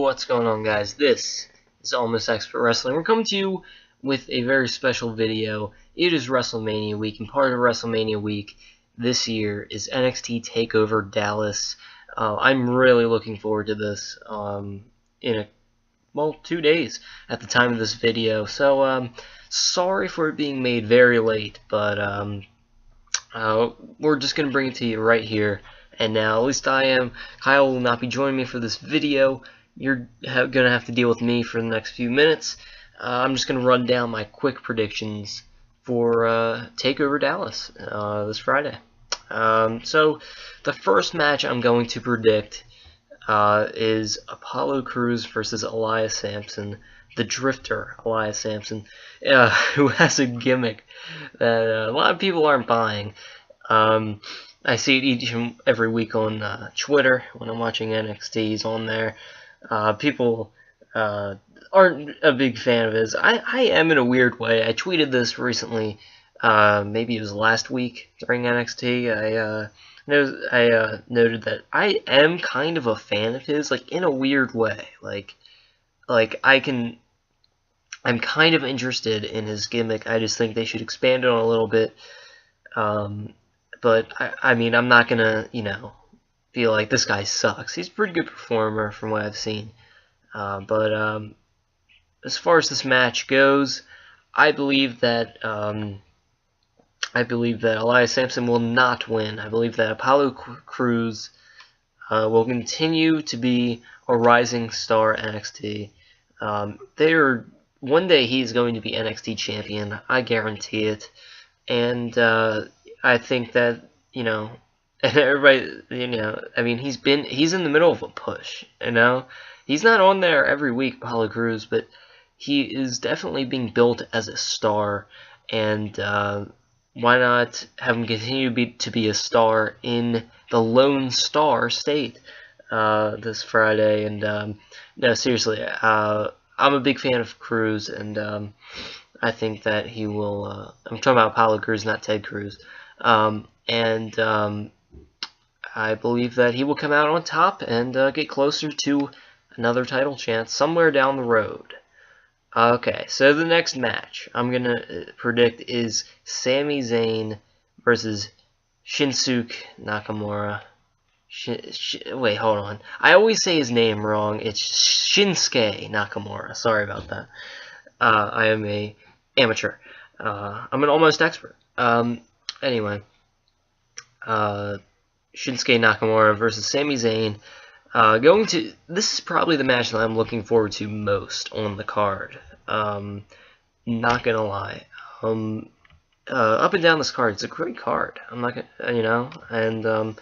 What's going on, guys? This is Almost Expert Wrestling. We're coming to you with a very special video. It is WrestleMania week, and part of WrestleMania week this year is NXT TakeOver Dallas. I'm really looking forward to this in 2 days at the time of this video. So sorry for it being made very late, but we're just going to bring it to you right here and now. At least I am. Kyle will not be joining me for this video. You're going to have to deal with me for the next few minutes. I'm just going to run down my quick predictions for TakeOver Dallas this Friday. So the first match I'm going to predict is Apollo Crews versus Elias Sampson, the Drifter Elias Sampson, who has a gimmick that a lot of people aren't buying. I see it each and every week on Twitter when I'm watching NXT. He's on there. People aren't a big fan of his. I am in a weird way. I tweeted this recently. Maybe it was last week during NXT. I noted that I am kind of a fan of his, like in a weird way. Like I'm kind of interested in his gimmick. I just think they should expand it on a little bit. But I mean, I'm not gonna, feel like this guy sucks. He's a pretty good performer from what I've seen. But as far as this match goes, I believe that Elias Sampson will not win. I believe that Apollo Crews will continue to be a rising star at NXT. One day he's going to be NXT champion. I guarantee it. And I think that, and everybody, I mean, he's in the middle of a push, He's not on there every week, Apollo Crews, but he is definitely being built as a star, and why not have him continue to be a star in the Lone Star State this Friday? And no, seriously, I'm a big fan of Crews, and I think that he will. I'm talking about Apollo Crews, not Ted Cruz, and I believe that he will come out on top and get closer to another title chance somewhere down the road. Okay, so the next match I'm going to predict is Sami Zayn versus Shinsuke Nakamura. Wait, hold on. I always say his name wrong. It's Shinsuke Nakamura. Sorry about that. I am a amateur. I'm an almost expert. Anyway. Shinsuke Nakamura versus Sami Zayn. This is probably the match that I'm looking forward to most on the card. Not gonna lie. Up and down this card, it's a great card. I'm not gonna,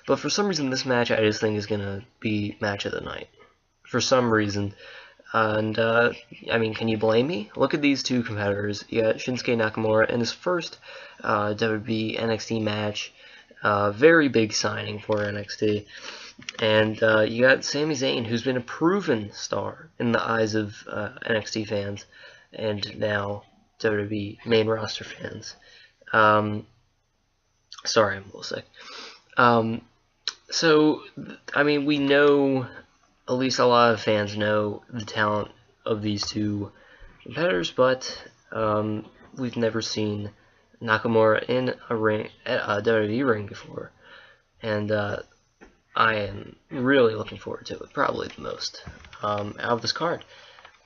but for some reason this match I just think is gonna be match of the night. For some reason. And, I mean, can you blame me? Look at these two competitors. You got Shinsuke Nakamura in his first WWE NXT match. Very big signing for NXT. And you got Sami Zayn, who's been a proven star in the eyes of NXT fans and now WWE main roster fans. Sorry, I'm a little sick. So, I mean, we know, at least a lot of fans know the talent of these two competitors, but we've never seen Nakamura in a WWE ring before, and I am really looking forward to it, probably the most out of this card.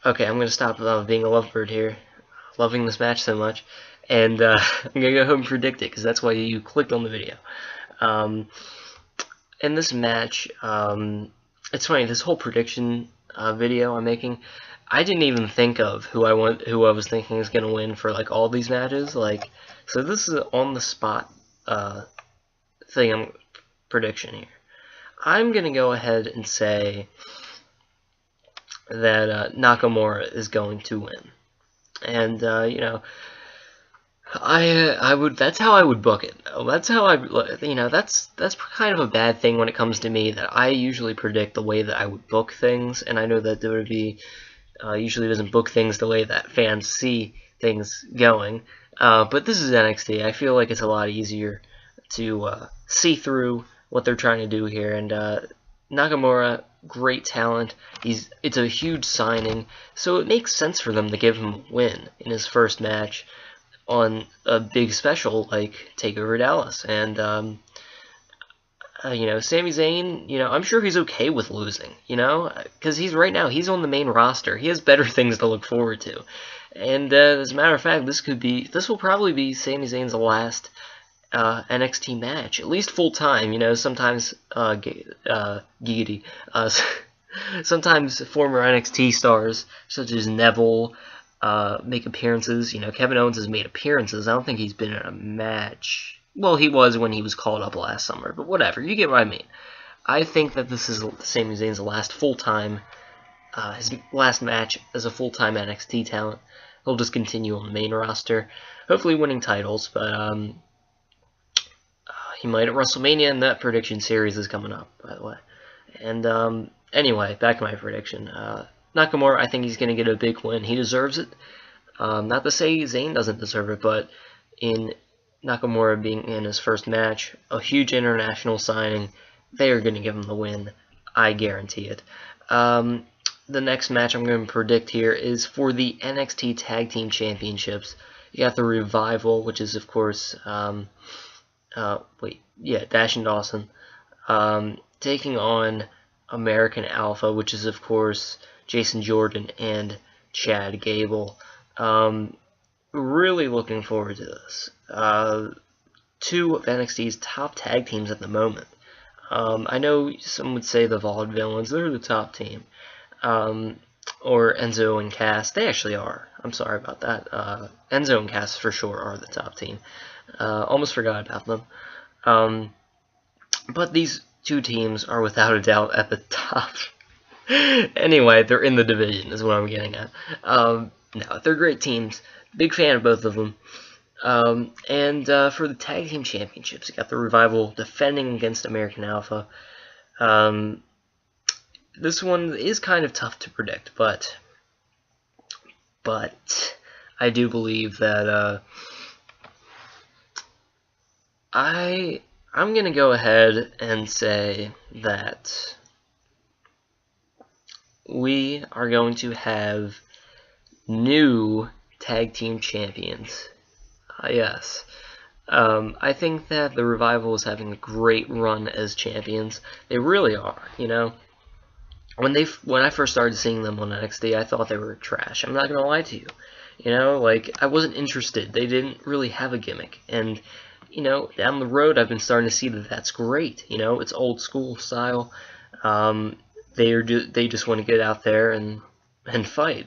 Okay, I'm going to stop being a lovebird here, loving this match so much, and I'm going to go home and predict it, because that's why you clicked on the video. In this match, it's funny, this whole prediction video I'm making, I didn't even think of who I was thinking is going to win for like all these matches. So this is on the spot prediction here. I'm going to go ahead and say that Nakamura is going to win. And I would. That's how I would book it. That's how that's kind of a bad thing when it comes to me, that I usually predict the way that I would book things, and I know that WWE usually doesn't book things the way that fans see things going. But this is NXT. I feel like it's a lot easier to see through what they're trying to do here, and Nakamura great talent. It's a huge signing, so it makes sense for them to give him a win in his first match on a big special like TakeOver Dallas. And Sami Zayn, I'm sure he's okay with losing, because right now he's on the main roster. He has better things to look forward to. And as a matter of fact, this will probably be Sami Zayn's last NXT match, at least full time. Sometimes giggity. Sometimes former NXT stars such as Neville make appearances. Kevin Owens has made appearances. I don't think he's been in a match. Well, he was when he was called up last summer, but whatever. You get what I mean. I think that this is Sami Zayn's last full-time, his last match as a full-time NXT talent. He'll just continue on the main roster, hopefully winning titles, but he might at WrestleMania, and that prediction series is coming up, by the way. And anyway, back to my prediction. Nakamura, I think he's going to get a big win. He deserves it. Not to say Zayn doesn't deserve it, but in Nakamura being in his first match, a huge international signing, they are going to give him the win. I guarantee it. The next match I'm going to predict here is for the NXT Tag Team Championships. You got the Revival, which is, of course, Dash and Dawson, taking on American Alpha, which is, of course, Jason Jordan and Chad Gable. Really looking forward to this. Two of NXT's top tag teams at the moment. I know some would say the Vaudevillains, they're the top team. Or Enzo and Cass, they actually are. I'm sorry about that. Enzo and Cass for sure are the top team. Almost forgot about them. But these two teams are without a doubt at the top. Anyway, they're in the division is what I'm getting at. No, they're great teams. Big fan of both of them. And for the Tag Team Championships, you got the Revival defending against American Alpha. This one is kind of tough to predict, but I do believe that I'm going to go ahead and say that we are going to have new Tag Team Champions. Yes. I think that the Revival is having a great run as champions. They really are, When I first started seeing them on NXT, I thought they were trash. I'm not going to lie to you. I wasn't interested. They didn't really have a gimmick. And, down the road, I've been starting to see that that's great. It's old school style. They just want to get out there and fight,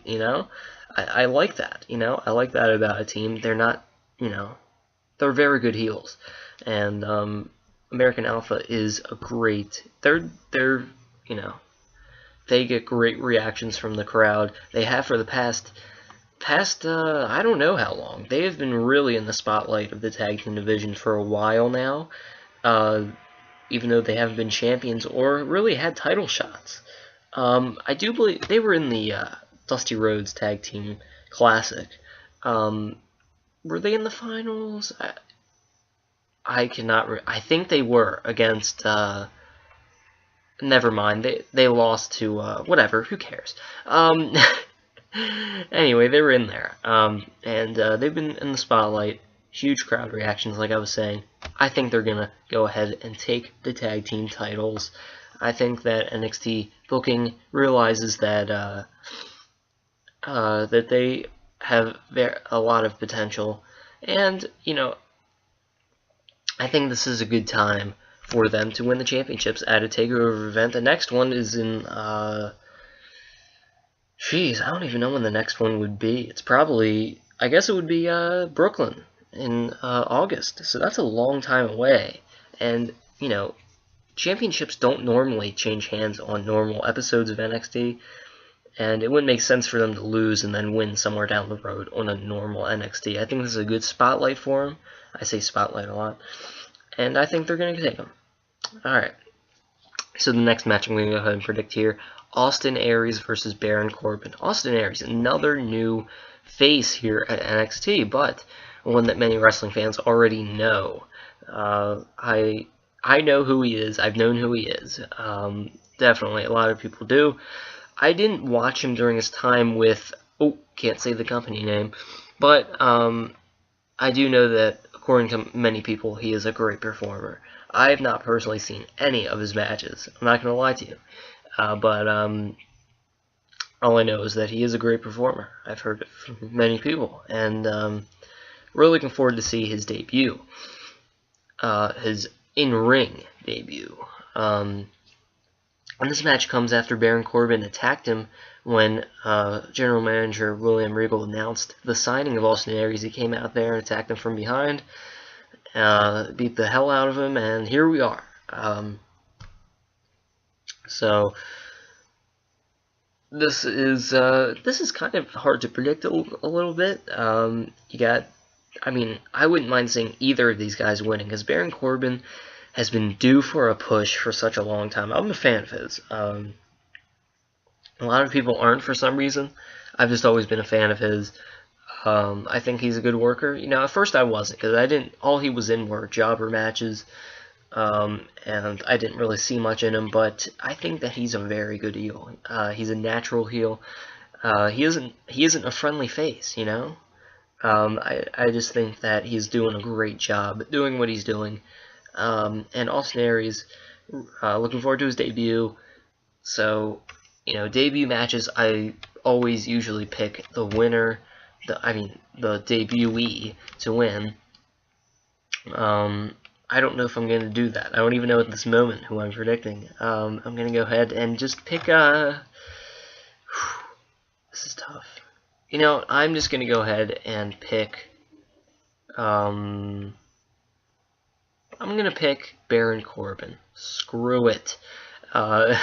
I like that, I like that about a team. They're not, they're very good heels, and American Alpha is a great. They're they get great reactions from the crowd. They have for the past I don't know how long. They have been really in the spotlight of the tag team division for a while now, even though they haven't been champions or really had title shots. I do believe they were in the Dusty Rhodes Tag Team Classic. Were they in the finals? I cannot. I think they were against. Never mind. They lost to whatever. Who cares? Anyway, they were in there. And they've been in the spotlight. Huge crowd reactions, like I was saying. I think they're gonna go ahead and take the tag team titles. I think that NXT booking realizes that that they have a lot of potential, and I think this is a good time for them to win the championships at a TakeOver event. The next one is in I don't even know when the next one would be. It's probably, I guess it would be Brooklyn in August. So that's a long time away, and championships don't normally change hands on normal episodes of NXT, and it wouldn't make sense for them to lose and then win somewhere down the road on a normal NXT. I think this is a good spotlight for them. I say spotlight a lot, and I think they're going to take them. Alright, so the next match I'm going to go ahead and predict here, Austin Aries versus Baron Corbin. Austin Aries, another new face here at NXT, but one that many wrestling fans already know. I know who he is. I've known who he is. definitely. A lot of people do. I didn't watch him during his time with, oh, can't say the company name, but I do know that, according to many people, he is a great performer. I have not personally seen any of his matches. I'm not going to lie to you. But all I know is that he is a great performer. I've heard it from many people. And really looking forward to see his debut. His in-ring debut. And this match comes after Baron Corbin attacked him when General Manager William Regal announced the signing of Austin Aries. He came out there and attacked him from behind, beat the hell out of him, and here we are. So this is kind of hard to predict a little bit. I mean, I wouldn't mind seeing either of these guys winning, because Baron Corbin has been due for a push for such a long time. I'm a fan of his. A lot of people aren't for some reason. I've just always been a fan of his. I think he's a good worker. You know, at first I wasn't, because all he was in were jobber matches, and I didn't really see much in him, but I think that he's a very good heel. He's a natural heel. He isn't a friendly face, you know? I just think that he's doing a great job doing what he's doing. And Austin Aries, looking forward to his debut. So, you know, debut matches, I always usually pick the winner, the debutee to win. I don't know if I'm going to do that. I don't even know at this moment who I'm predicting. I'm going to go ahead and just pick, this is tough. You know, I'm just going to go ahead and pick, I'm going to pick Baron Corbin. Screw it.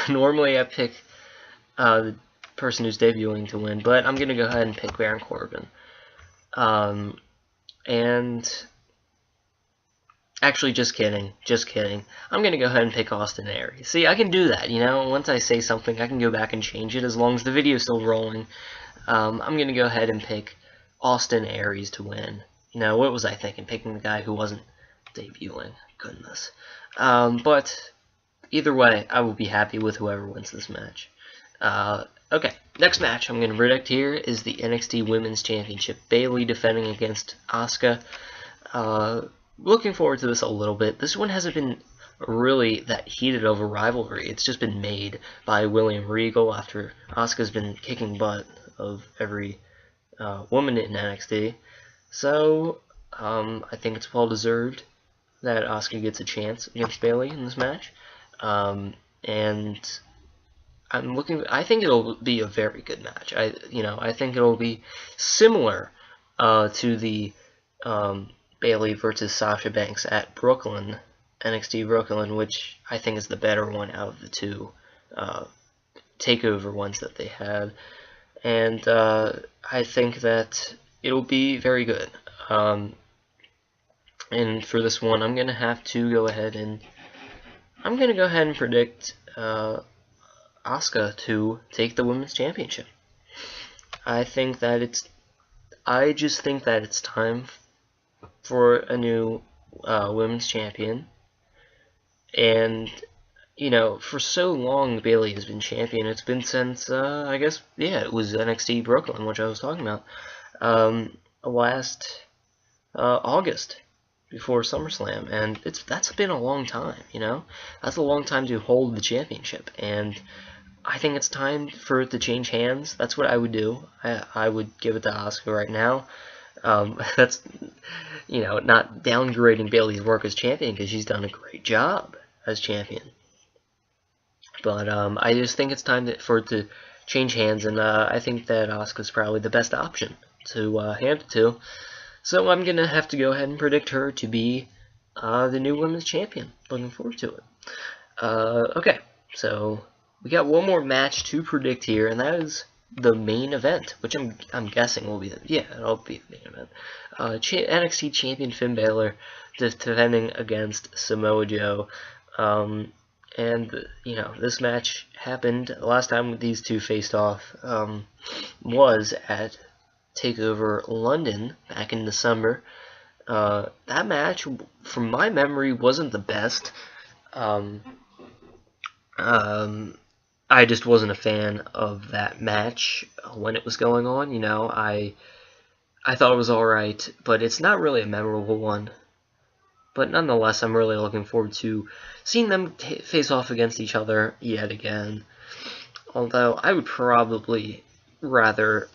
Normally I pick the person who's debuting to win, but I'm going to go ahead and pick Baron Corbin. And actually, just kidding. I'm going to go ahead and pick Austin Aries. See, I can do that, you know? Once I say something, I can go back and change it as long as the video's still rolling. I'm going to go ahead and pick Austin Aries to win. You know, what was I thinking? Picking the guy who wasn't debuting. Goodness. But either way, I will be happy with whoever wins this match. Okay, next match I'm going to predict here is the NXT Women's Championship. Bayley defending against Asuka. Looking forward to this a little bit. This one hasn't been really that heated of a rivalry. It's just been made by William Regal after Asuka's been kicking butt of every woman in NXT. So, I think it's well deserved that Asuka gets a chance against Bayley in this match. And I think it'll be a very good match. I think it'll be similar to the Bayley versus Sasha Banks at Brooklyn, NXT Brooklyn, which I think is the better one out of the two TakeOver ones that they had. And I think that it'll be very good. And for this one, I'm going to have to go ahead and predict Asuka to take the Women's Championship. I just think that it's time for a new Women's Champion. And, you know, for so long Bayley has been champion. It's been since, it was NXT Brooklyn, which I was talking about, last August, before SummerSlam, and that's been a long time, you know? That's a long time to hold the championship, and I think it's time for it to change hands. That's what I would do. I would give it to Asuka right now. That's, you know, not downgrading Bayley's work as champion, because she's done a great job as champion. But I just think it's time for it to change hands, and I think that Asuka's probably the best option to hand it to. So I'm going to have to go ahead and predict her to be the new Women's Champion. Looking forward to it. Okay, so we got one more match to predict here, and that is the main event, which I'm guessing will be it'll be the main event. NXT Champion Finn Balor defending against Samoa Joe. And, you know, this match happened, last time these two faced off was at TakeOver London back in December. That match, from my memory, wasn't the best. I just wasn't a fan of that match when it was going on. I thought it was alright, but it's not really a memorable one. But nonetheless, I'm really looking forward to seeing them face off against each other yet again. Although I would probably rather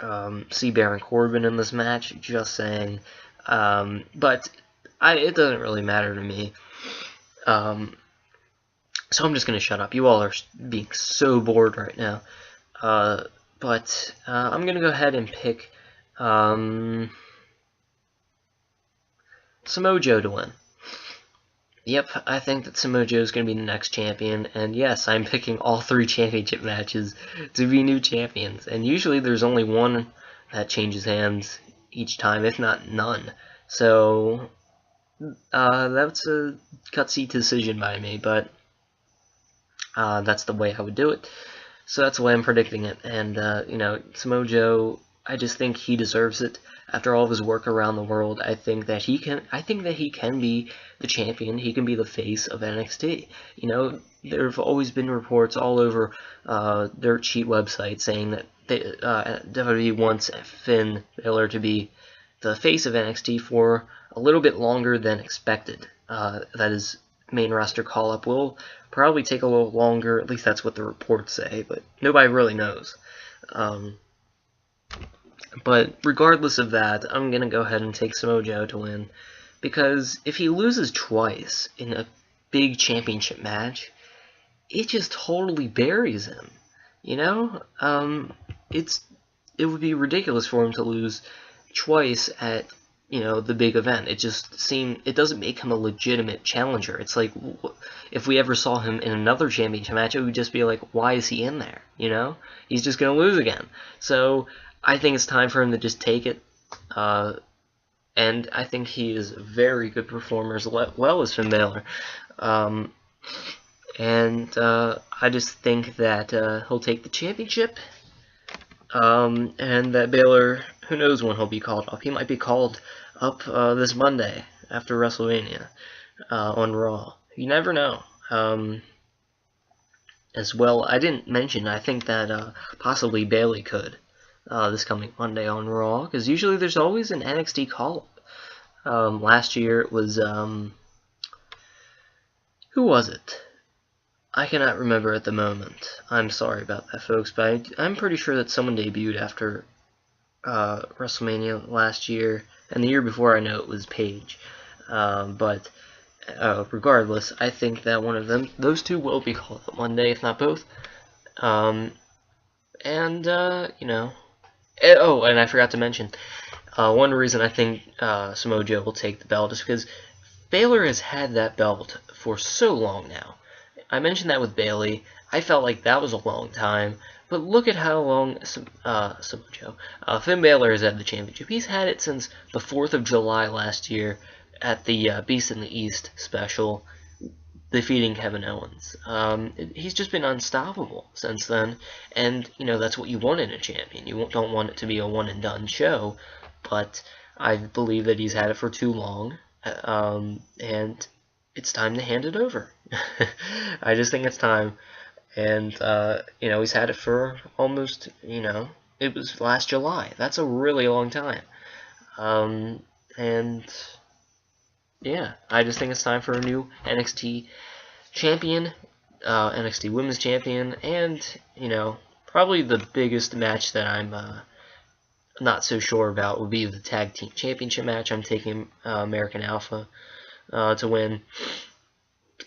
see Baron Corbin in this match, just saying. But it doesn't really matter to me. So I'm just going to shut up. You all are being so bored right now. But I'm going to go ahead and pick Samoa Joe to win. Yep, I think that Samoa Joe is going to be the next champion, and yes, I'm picking all 3 championship matches to be new champions, and usually there's only one that changes hands each time, if not none. So, that's a gutsy decision by me, but that's the way I would do it. So that's the way I'm predicting it, and, Samoa Joe, I just think he deserves it. After all of his work around the world, I think that he can be the champion. He can be the face of NXT. There have always been reports all over dirt sheet websites saying that WWE wants Finn Balor to be the face of NXT for a little bit longer than expected. That his main roster call-up will probably take a little longer. At least that's what the reports say, but nobody really knows. But regardless of that, I'm going to go ahead and take Samoa Joe to win. Because if he loses twice in a big championship match, it just totally buries him. It would be ridiculous for him to lose twice at, the big event. It doesn't make him a legitimate challenger. It's like, if we ever saw him in another championship match, it would just be like, why is he in there? He's just going to lose again. So, I think it's time for him to just take it, and I think he is a very good performer as well as Finn Balor. I just think that he'll take the championship, and that Balor, who knows when he'll be called up. He might be called up this Monday after WrestleMania on Raw. You never know. As well, I didn't mention, I think that possibly Bayley could. This coming Monday on Raw, because usually there's always an NXT call-up. Last year it was, who was it? I cannot remember at the moment. I'm sorry about that, folks, but I'm pretty sure that someone debuted after WrestleMania last year, and the year before I know it was Paige. But regardless, I think that one of those two will be called up Monday, if not both. Oh, and I forgot to mention, one reason I think Samoa Joe will take the belt is because Balor has had that belt for so long now. I mentioned that with Bayley. I felt like that was a long time, but look at how long Finn Balor has had the championship. He's had it since the 4th of July last year at the Beast in the East special, defeating Kevin Owens. He's just been unstoppable since then, and that's what you want in a champion. You don't want it to be a one and done show, but I believe that he's had it for too long, and it's time to hand it over. I just think it's time, and he's had it for almost, it was last July. That's a really long time, and yeah, I just think it's time for a new NXT champion, NXT Women's Champion, and, probably the biggest match that I'm not so sure about would be the Tag Team Championship match. I'm taking American Alpha to win,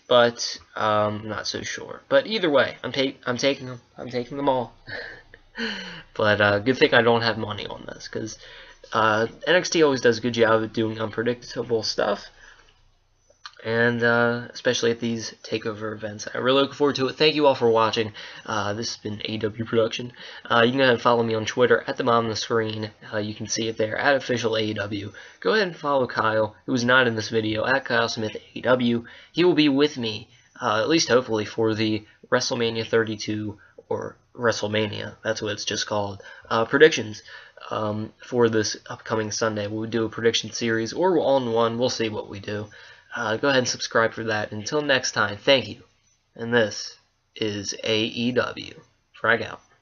but not so sure. But either way, I'm taking them. I'm taking them all. But good thing I don't have money on this, because NXT always does a good job of doing unpredictable stuff. And especially at these TakeOver events. I really look forward to it. Thank you all for watching. This has been AEW Production. You can go ahead and follow me on Twitter, at the bottom of the screen. You can see it there, at official AEW. Go ahead and follow Kyle, who is not in this video, at Kyle Smith AEW. He will be with me, at least hopefully, for the WrestleMania 32, or WrestleMania, that's what it's just called, predictions. For this upcoming Sunday. We'll do a prediction series, or all-in-one. We'll see what we do. Go ahead and subscribe for that. Until next time, thank you. And this is AEW. Frag out.